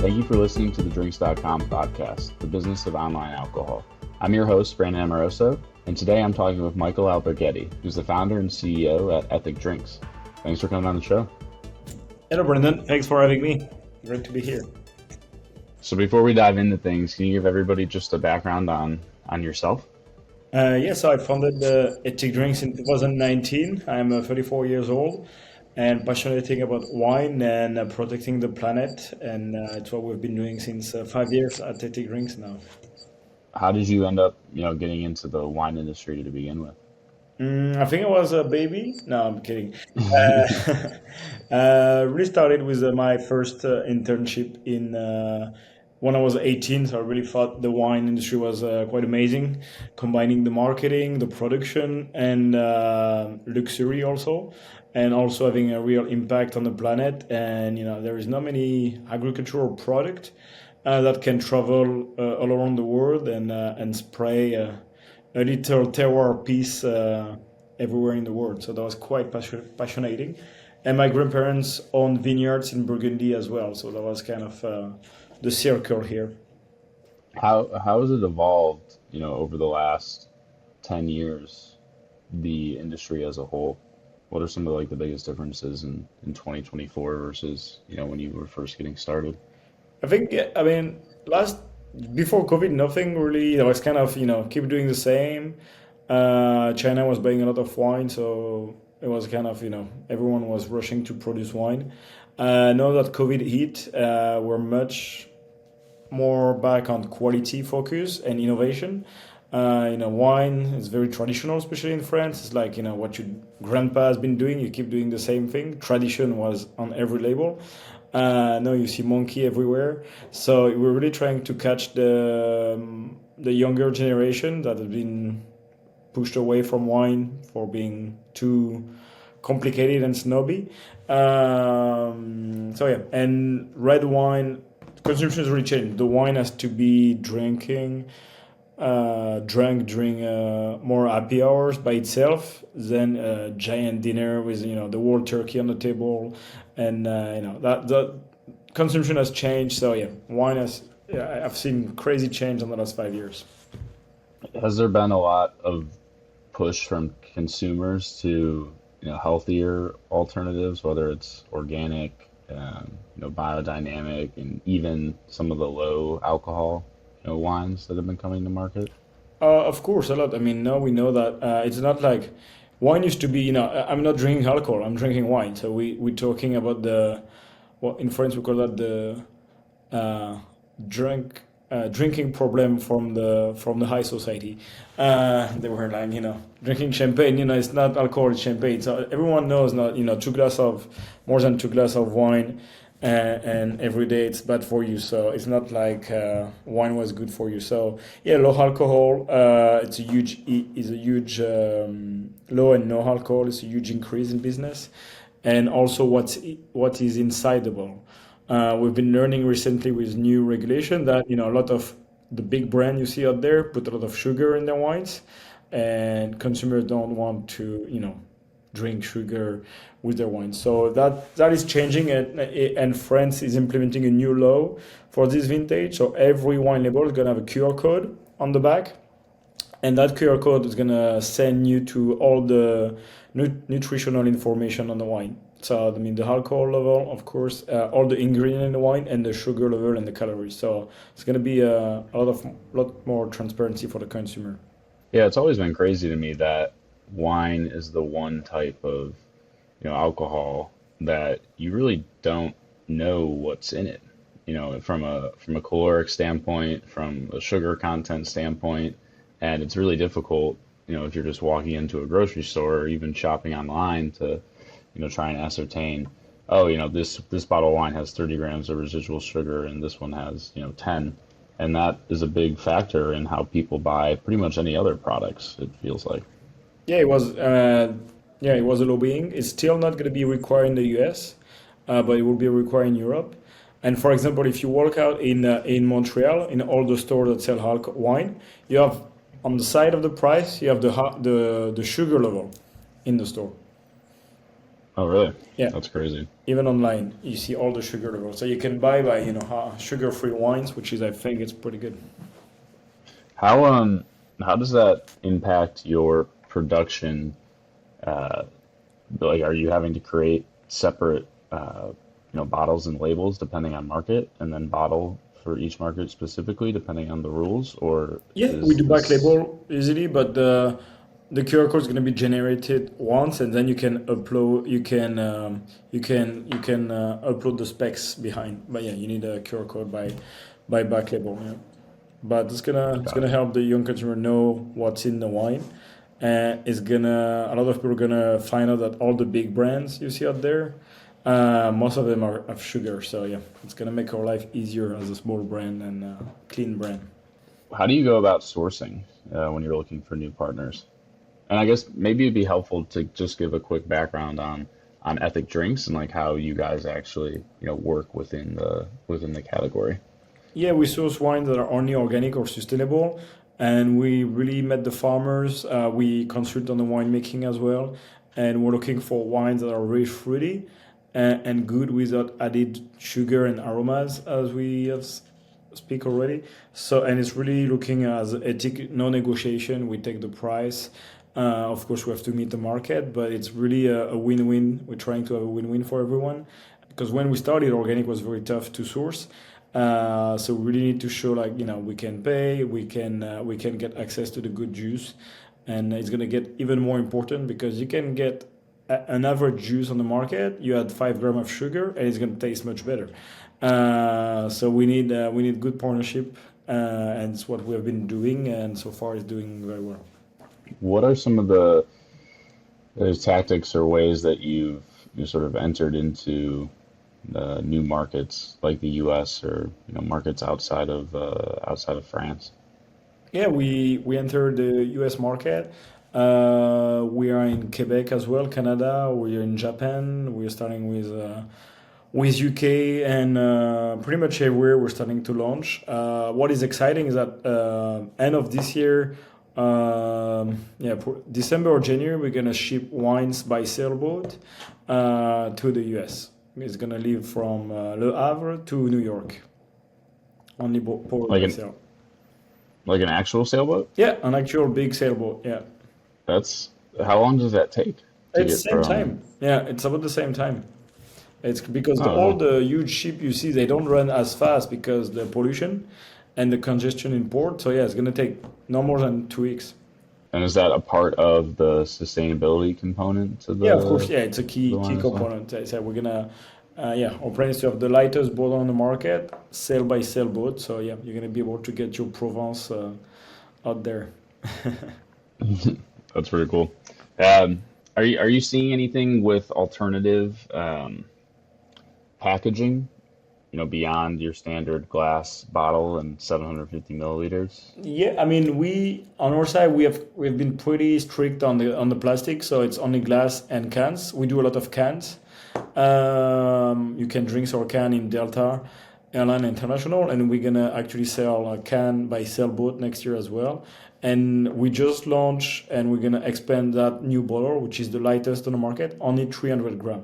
Thank you for listening to the Drinks.com podcast, the business of online alcohol. I'm your host, Brandon Amoroso, and today I'm talking with Mickael Alborghetti, who's the founder and CEO at EthicDrinks. Thanks for coming on the show. Hello, Brandon. Thanks for having me. Great to be here. So before we dive into things, can you give everybody just a background on yourself? So I founded EthicDrinks in 2019. I'm 34 years old and passionate about wine and protecting the planet. And it's what we've been doing since 5 years at EthicDrinks now. How did you end up, getting into the wine industry to begin with? I think I was a baby. No, I'm kidding. Really started with my first internship in when I was 18. So I really thought the wine industry was quite amazing, combining the marketing, the production, and luxury also, and also having a real impact on the planet. And there is not many agricultural product that can travel all around the world and spray a little terroir piece everywhere in the world. So that was quite passionating. And my grandparents owned vineyards in Burgundy as well. So that was kind of the circle here. How has it evolved, over the last 10 years, the industry as a whole? What are some of the biggest differences in 2024 versus, when you were first getting started? I think, I mean, last before COVID, nothing really. I was kind of, keep doing the same. China was buying a lot of wine, so it was kind of, everyone was rushing to produce wine. Now that COVID hit, we're much more back on quality focus and innovation. Wine is very traditional, especially in France. It's like, what your grandpa has been doing, you keep doing the same thing. Tradition was on every label. Now you see monkey everywhere. So we're really trying to catch the younger generation that has been pushed away from wine for being too complicated and snobby. And red wine consumption has really changed. The wine has to be drank during more happy hours by itself than a giant dinner with the whole turkey on the table, and that the consumption has changed. So wine has. Yeah, I've seen crazy change in the last 5 years. Has there been a lot of push from consumers to, healthier alternatives, whether it's organic, biodynamic, and even some of the low alcohol, wines that have been coming to market? Of course, a lot. I mean, now we know that it's not like wine used to be. I'm not drinking alcohol. I'm drinking wine. So we're talking about what in France we call that the uh, drink drinking problem from the high society. They were like drinking champagne. It's not alcohol, it's champagne. So everyone knows not 2 glass of more than 2 glass of wine. And every day it's bad for you. So it's not like wine was good for you. So low alcohol. It's a huge low and no alcohol. It's a huge increase in business, and also what is inside the bottle. We've been learning recently with new regulation that a lot of the big brand you see out there put a lot of sugar in their wines, and consumers don't want to drink sugar with their wine. So that is changing, and France is implementing a new law for this vintage. So every wine label is gonna have a QR code on the back, and that QR code is gonna send you to all the nutritional information on the wine. So I mean the alcohol level, of course, all the ingredient in the wine, and the sugar level and the calories. So it's gonna be a lot more transparency for the consumer. Yeah, it's always been crazy to me that wine is the one type of, alcohol that you really don't know what's in it. From a caloric standpoint, from a sugar content standpoint, and it's really difficult, if you're just walking into a grocery store or even shopping online to, try and ascertain, oh, this bottle of wine has 30 grams of residual sugar and this one has, 10. And that is a big factor in how people buy pretty much any other products, it feels like. Yeah, it was a lobbying. It's still not going to be required in the US, but it will be required in Europe. And for example, if you walk out in Montreal, in all the stores that sell wine, you have on the side of the price, you have the sugar level in the store. Oh, really? Yeah, That's crazy. even online, you see all the sugar levels. So you can buy by sugar-free wines, which is I think it's pretty good. How how does that impact your production? Uh, like, are you having to create separate bottles and labels depending on market, and then bottle for each market specifically depending on the rules, or Yeah, we is do back this label easily, but the QR code is going to be generated once, and then you can upload. You can upload the specs behind. But yeah, you need a QR code by back label. Yeah, but got it? it's gonna help the young consumer know what's in the wine, and it's gonna a lot of people are gonna find out that all the big brands you see out there, most of them are have sugar. So yeah, it's gonna make our life easier as a small brand and clean brand. How do you go about sourcing when you're looking for new partners? And I guess maybe it'd be helpful to just give a quick background on Ethic Drinks and like how you guys actually, work within the category. Yeah, we source wines that are only organic or sustainable, and we really met the farmers. We consult on the winemaking as well, and we're looking for wines that are really fruity and good without added sugar and aromas, as we have speak already. So, and it's really looking as ethic, no negotiation. We take the price. Of course, we have to meet the market, but it's really a win-win. We're trying to have a win-win for everyone because when we started, organic was very tough to source. So we really need to show like we can pay, we can get access to the good juice, and it's gonna get even more important because you can get an average juice on the market. You add 5 grams of sugar, and it's gonna taste much better. So we need good partnership, and it's what we have been doing, and so far it's doing very well. What are some of the tactics or ways that you sort of entered into the new markets like the U.S. or markets outside of France? Yeah, we entered the U.S. market. We are in Quebec as well, Canada. We are in Japan. We are starting with UK and pretty much everywhere we're starting to launch. What is exciting is that end of this year, yeah, December or January, we're gonna ship wines by sailboat to the US. It's gonna leave from Le Havre to New York, only port Like by an sail. like an actual sailboat? Yeah, an actual big sailboat. Yeah, That's how long does that take to it's get same from? time. Yeah, it's about the same time. It's because Oh, all no. the huge ship you see, they don't run as fast because the pollution and the congestion in port. So yeah, it's gonna take no more than 2 weeks. And is that a part of the sustainability component to Yeah, of course. Yeah, it's a the key wine as well? component. I said we're gonna, yeah, our plan is to have the lightest boat on the market, sail by sail boat. So yeah, you're gonna be able to get your Provence out there. That's pretty cool. Um, are you seeing anything with alternative packaging, beyond your standard glass bottle and 750 milliliters? Yeah, I mean, we on our side we've been pretty strict on the plastic, so it's only glass and cans. We do a lot of cans. You can drink our can in Delta Airline International, and we're gonna actually sell a can by sailboat next year as well. And we just launched, and we're gonna expand that new bottle, which is the lightest on the market, only 300 gram,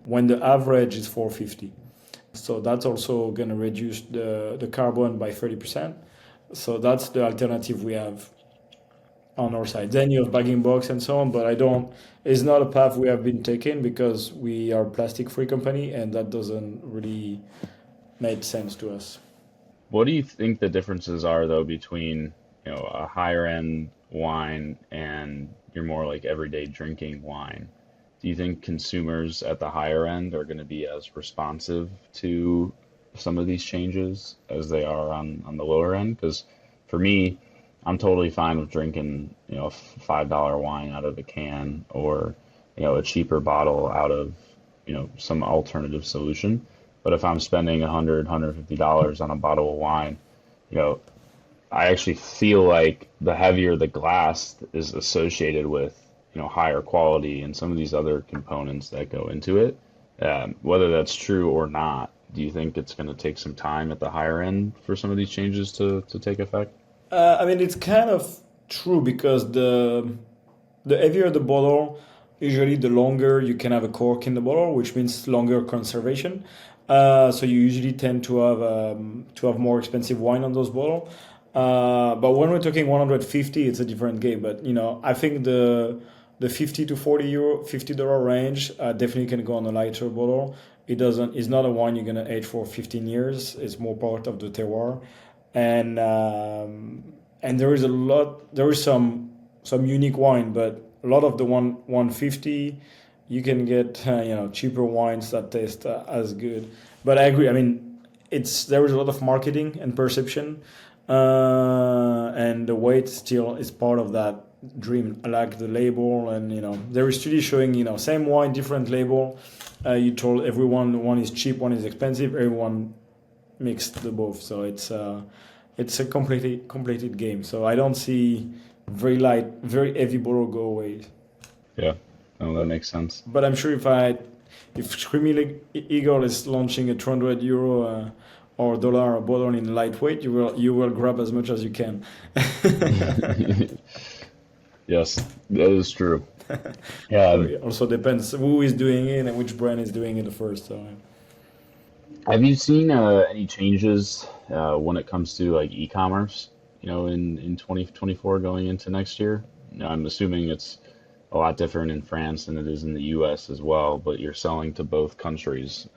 when the average is 450. So that's also gonna reduce the carbon by 30%. So that's the alternative we have on our side. Then you have bagging box and so on, but I don't. It's not a path we have been taking because we are a plastic-free company, and that doesn't really make sense to us. What do you think the differences are though between, a higher end wine and your more like everyday drinking wine? Do you think consumers at the higher end are going to be as responsive to some of these changes as they are on the lower end? Because for me, I'm totally fine with drinking, a $5 wine out of a can or, a cheaper bottle out of, some alternative solution. But if I'm spending $150 on a bottle of wine, you know, I actually feel like the heavier the glass is associated with, higher quality and some of these other components that go into it. Whether that's true or not, do you think it's going to take some time at the higher end for some of these changes to take effect? I mean, it's kind of true because the heavier the bottle, usually the longer you can have a cork in the bottle, which means longer conservation. So you usually tend to have more expensive wine on those bottles. But when we're talking 150, it's a different game. But I think the 50 to 40 euro, $50 range definitely can go on a lighter bottle. It doesn't. It's not a wine you're gonna age for 15 years. It's more part of the terroir, and there is a lot. There is some unique wine, but a lot of the 150, you can get cheaper wines that taste as good. But I agree. I mean, it's there is a lot of marketing and perception, and the weight still is part of that dream. I like the label, and there is studies showing same wine, different label. You told everyone one is cheap, one is expensive. Everyone mixed the both, so it's a completely completed game. So I don't see very light, very heavy bottle go away. Yeah, no, that makes sense. But I'm sure if Screaming Eagle is launching a 200 euro or dollar a bottle in lightweight, you will grab as much as you can. Yes, that is true. Yeah, So it also depends who is doing it and which brand is doing it first. So have you seen any changes when it comes to like e-commerce, in 2024 going into next year? I'm assuming it's a lot different in France than it is in the US as well, but you're selling to both countries.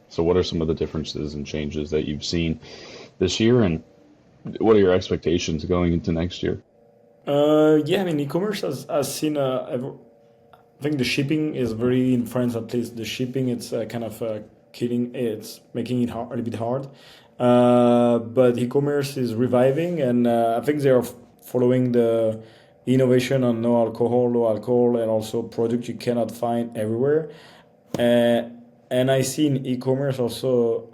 So what are some of the differences and changes that you've seen this year, and what are your expectations going into next year? yeah, I mean e-commerce has seen I think the shipping is very in France at least. The shipping it's kind of killing. It's making it hard, a little bit hard. But e-commerce is reviving, and I think they are following the innovation on no alcohol, low alcohol, and also product you cannot find everywhere. Uh, and I see in e-commerce also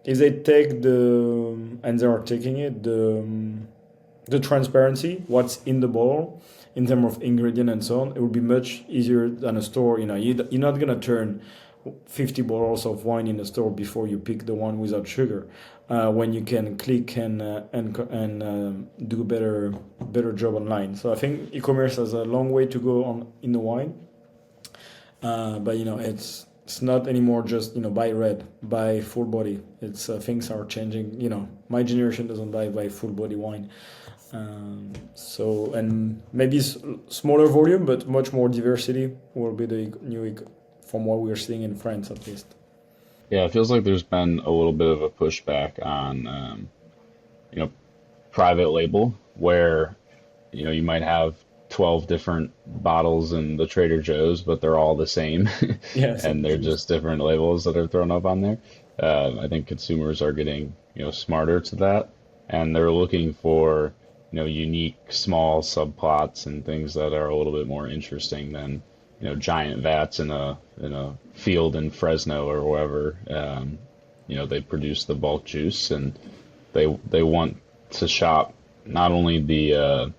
if they take and they are taking it the transparency, what's in the bottle in terms of ingredient and so on, it would be much easier than a store. You're not gonna turn 50 bottles of wine in a store before you pick the one without sugar. When you can click and do better job online. So I think e-commerce has a long way to go on in the wine. But it's not anymore just buy red, buy full body. It's things are changing. My generation doesn't buy full body wine. So and maybe smaller volume, but much more diversity will be the from what we're seeing in France at least. Yeah, it feels like there's been a little bit of a pushback on, you know, private label, where, you might have 12 different bottles in the Trader Joe's, but they're all the same, Yeah, and same they're juice. just different labels that are thrown up on there. I think consumers are getting, smarter to that, and they're looking for, unique small subplots and things that are a little bit more interesting than, giant vats in a field in Fresno or wherever. They produce the bulk juice, and they want to shop not only the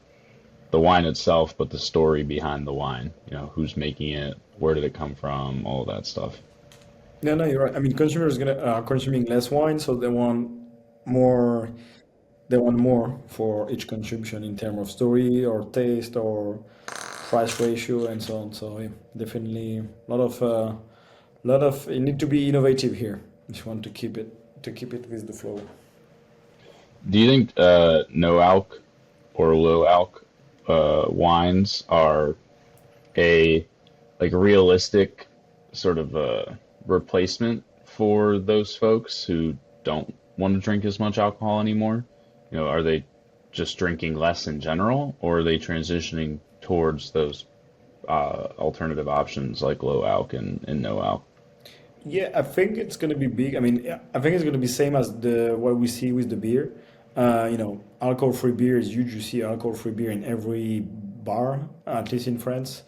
wine itself, but the story behind the wine. Who's making it, where did it come from, all of that stuff. No, no, you're right. I mean, consumers gonna consuming less wine, so more. They want more for each consumption in terms of story or taste or price ratio and so on. So yeah, definitely a lot of you need to be innovative here if you want to keep it with the flow. Do you think no alc or low alc wines are a like realistic sort of replacement for those folks who don't want to drink as much alcohol anymore? Are they just drinking less in general, or are they transitioning towards those alternative options like low alc and no alc? Yeah, I think it's gonna be big. I mean, yeah, I think it's gonna be same as the what we see with the beer. Alcohol-free beer is huge. You see alcohol-free beer in every bar, at least in France.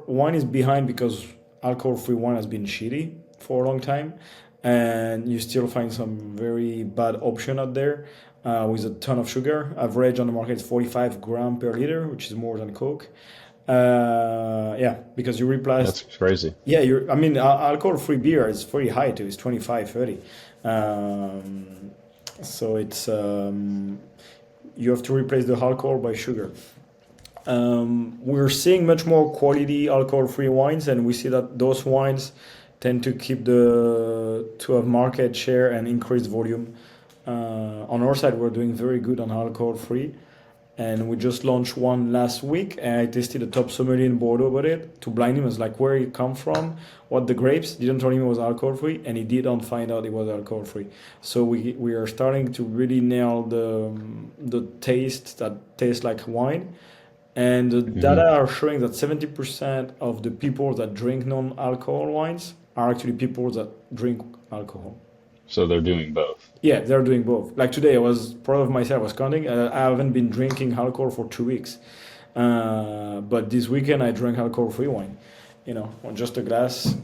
Wine is behind because alcohol-free wine has been shitty for a long time, and you still find some very bad option out there with a ton of sugar. Average on the market is 45 gram per liter, which is more than Coke. Yeah, because you replace. That's crazy. Yeah, I mean, alcohol-free beer is pretty high too. It's 25, 30. Um, so you have to replace the alcohol by sugar. We're seeing much more quality alcohol-free wines, and we see that those wines tend to keep the to have market share and increase volume. On our side, we're doing very good on alcohol-free, and we just launched one last week. And I tasted a top sommelier in Bordeaux about it to blind him. I was like, where it come from, what the grapes. Didn't tell him it was alcohol-free, and he didn't find out it was alcohol-free. So we are starting to really nail the taste that tastes like wine. And the data Hmm. are showing that 70% of the people that drink non-alcohol wines are actually people that drink alcohol. So they're doing both. Yeah, they're doing both. Like today, I was proud of myself. I was counting. I haven't been drinking alcohol for 2 weeks, but this weekend I drank alcohol-free wine. Just a glass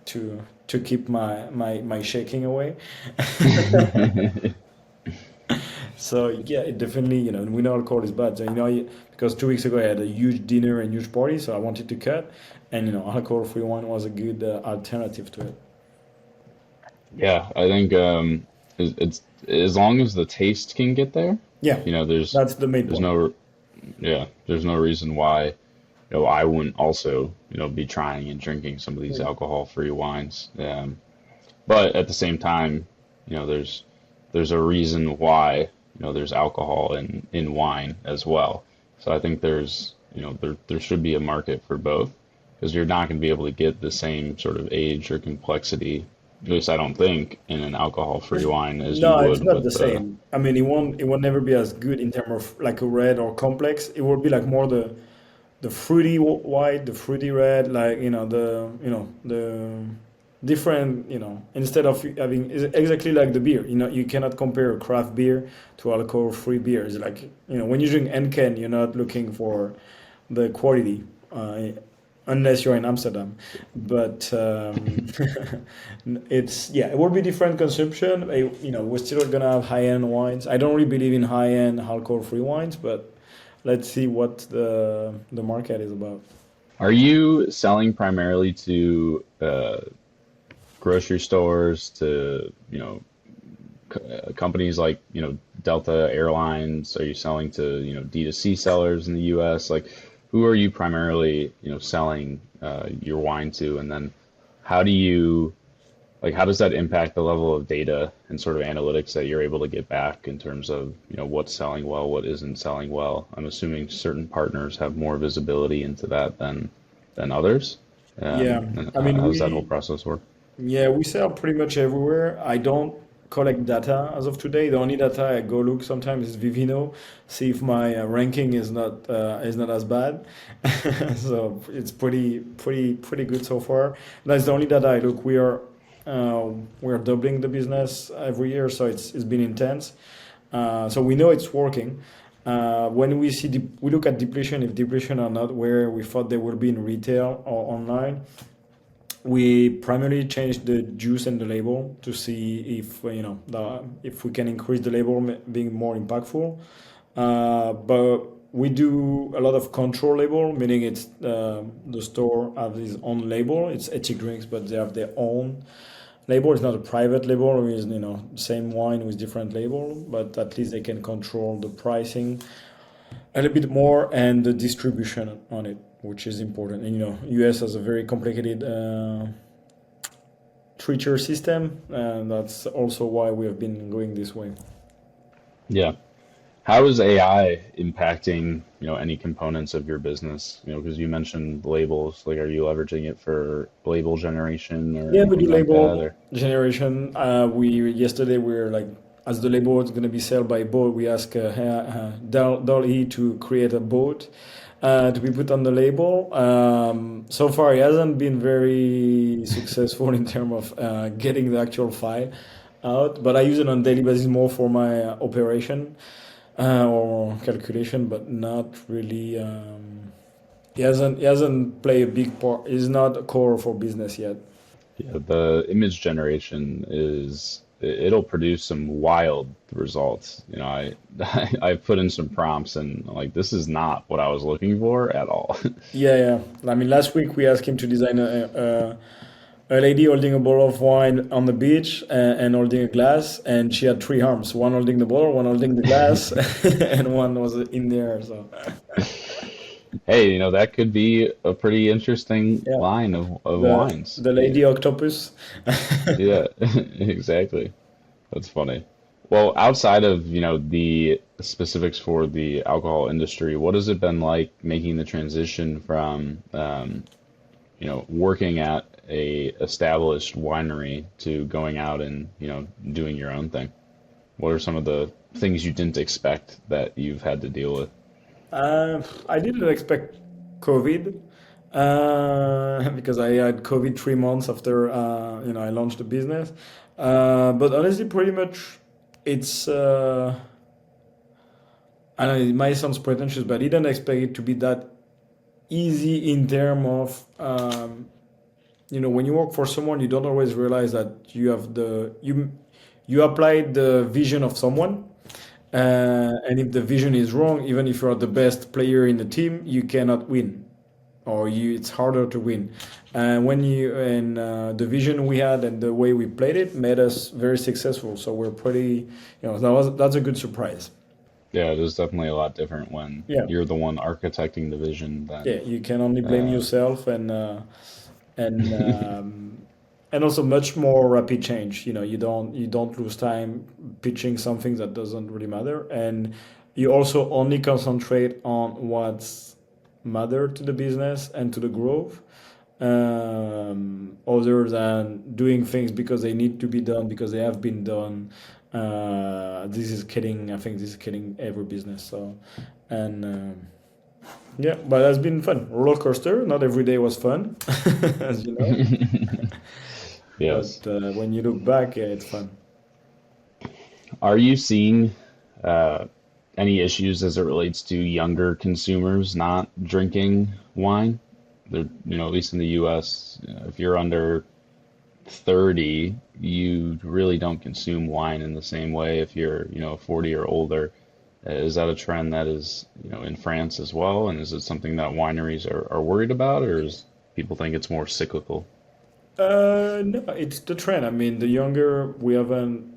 to keep my shaking away. So yeah, it definitely, we know alcohol is bad. So, because 2 weeks ago I had a huge dinner and huge party, so I wanted to cut, and alcohol-free wine was a good alternative to it. Yeah, I think it's as long as the taste can get there, Yeah, you know, that's the main there's point. no yeah, there's no reason why, I wouldn't also, be trying and drinking some of these Mm. alcohol-free wines. But at the same time, there's a reason why, there's alcohol in wine as well. So I think there should be a market for both because you're not going to be able to get the same sort of age or complexity, at least I don't think, in an alcohol-free wine as you No, it's would not the with the. same. I mean, it won't never be as good in terms of like a red or complex. It will be like more the fruity white, the fruity red, like the different, instead of having is exactly like the beer. You cannot compare a craft beer to alcohol-free beer. It's like, when you drink Henken, you're not looking for the quality, unless you're in Amsterdam. But it will be different consumption. We're still gonna have high-end wines. I don't really believe in high-end alcohol-free wines, but let's see what the market is about. Are you selling primarily to grocery stores, to companies like Delta Airlines? Are you selling to D2C sellers in the U.S.? Like, who are you primarily selling your wine to? And then how do you how does that impact the level of data and sort of analytics that you're able to get back in terms of what's selling well, what isn't selling well? I'm assuming certain partners have more visibility into that than others. Yeah, And I mean, how does that whole process work? we sell pretty much everywhere. I don't collect data as of today. The only data I go look sometimes is Vivino, see if my ranking is not as bad. So it's pretty good so far. That's the only data I look. We are doubling the business every year, so it's been intense. So we know it's working. When we look at depletion, if depletion are not where we thought they would be in retail or online, we primarily changed the juice and the label to see if if we can increase the label being more impactful. But we do a lot of control label, meaning it's the store has its own label. It's EthicDrinks, but they have their own label. It's not a private label with same wine with different label, but at least they can control the pricing a little bit more and the distribution on it, which is important. And US has a very complicated three-tier system, and that's also why we have been going this way. Yeah. How is AI impacting, any components of your business? Because you mentioned labels, like are you leveraging it for label generation or Yeah, we do anything like that? label Or generation. We yesterday we were like, as the label is going to be sold by boat, we ask Dal-E to create a boat to be put on the label. So far, it hasn't been very successful in terms of getting the actual file out, but I use it on daily basis more for my operation or calculation, but not really. He hasn't played a big part. He's not a core for business yet. yeah, the image generation it'll produce some wild results. I put in some prompts and like this is not what I was looking for at all. Yeah, yeah. I mean, last week we asked him to design a lady holding a bottle of wine on the beach and holding a glass, and she had three arms, one holding the bottle, one holding the glass, and one was in there. So Hey, that could be a pretty interesting yeah, line of the wines. the lady octopus. Yeah, exactly. That's funny. Well, outside of, the specifics for the alcohol industry, what has it been like making the transition from, working at a established winery to going out and, doing your own thing? What are some of the things you didn't expect that you've had to deal with? I didn't expect COVID because I had COVID 3 months after I launched the business. But honestly, pretty much it's I know it might sound pretentious, but I didn't expect it to be that easy in terms of when you work for someone, you don't always realize that you apply the vision of someone, and if the vision is wrong, even if you are the best player in the team, you cannot win, or it's harder to win. And the vision we had and the way we played it made us very successful. So we're pretty, that's a good surprise. Yeah, it is definitely a lot different when Yeah, you're the one architecting the vision than, yeah. You can only blame uh, yourself, and also much more rapid change. You don't lose time pitching something that doesn't really matter, and you also only concentrate on what's matter to the business and to the growth, other than doing things because they need to be done because they have been done. This is killing. I think this is killing every business. So, and yeah, but it's been fun. Roller coaster. Not every day was fun, as you know. yes. But when you look back, yeah, it's fun. Are you seeing uh, any issues as it relates to younger consumers not drinking wine? At least in the US, if you're under 30, you really don't consume wine in the same way if you're, 40 or older. Is that a trend that is, in France as well? And is it something that wineries are worried about, or is people think it's more cyclical? No, it's the trend. I mean, the younger we haven't,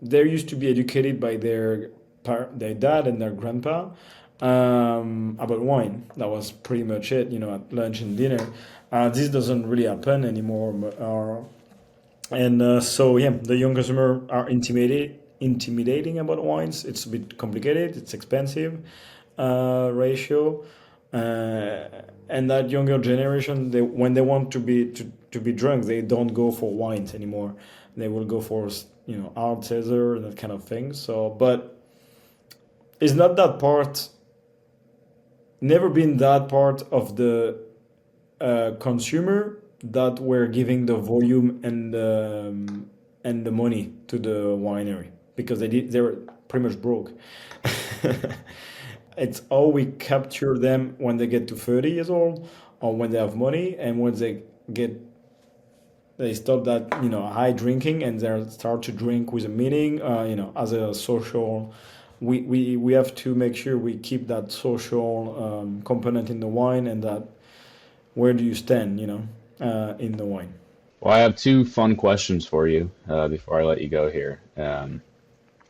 they used to be educated by their dad and their grandpa about wine. That was pretty much it, at lunch and dinner. This doesn't really happen anymore. And so, yeah, the young consumer are intimidating about wines. It's a bit complicated. It's expensive ratio, uh, and that younger generation, when they want to be drunk, they don't go for wines anymore. They will go for hard cider and that kind of thing. So, but it's not that part. Never been that part of the consumer that were giving the volume and the money to the winery because they were pretty much broke. It's how we capture them when they get to 30 years old or when they have money, and when get they stop that high drinking and they start to drink with a meaning, as a social. We have to make sure we keep that social component in the wine, and that where do you stand, in the wine. Well, I have two fun questions for you before I let you go here.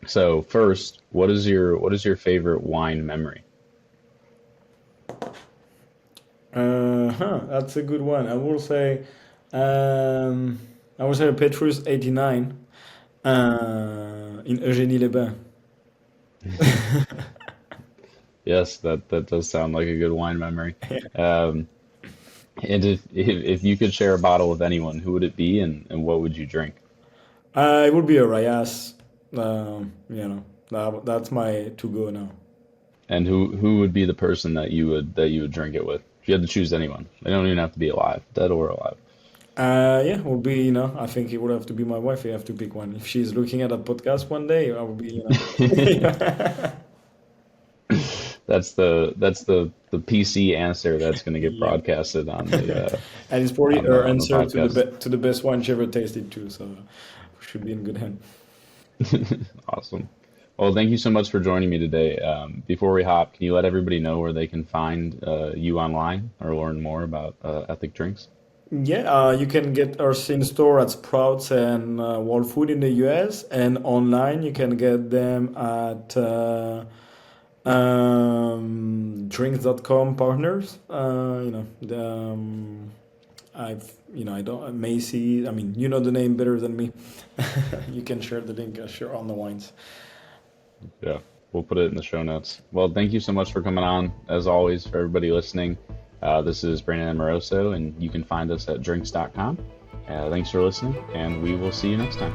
So first, what is your favorite wine memory? That's a good one. I will say Petrus 89 in Eugénie-les-Bains. Yes, that does sound like a good wine memory. Um, and if you could share a bottle with anyone, who would it be, and what would you drink? It would be a Rayas. That's my to go now. And who would be the person that you would drink it with? If you had to choose anyone, they don't even have to be alive, dead or alive. Yeah, would be, I think it would have to be my wife. You have to pick one. If she's looking at a podcast one day, I would be, That's the PC answer that's going to get yeah. broadcasted on the And it's probably on the her on the answer to podcast. to the best wine she ever tasted too. So should be in good hand. Awesome. Well, thank you so much for joining me today. Before we hop, can you let everybody know where they can find you online or learn more about Ethic Drinks? Yeah, you can get ours in store at Sprouts and Whole Food in the US, and online you can get them at drinks.com partners. I don't, Macy, I mean, you know the name better than me. You can share the link, sure, on the wines. Yeah, we'll put it in the show notes. Well, thank you so much for coming on. As always, for everybody listening, this is Brandon Amoroso, and you can find us at drinks.com. Thanks for listening, and we will see you next time.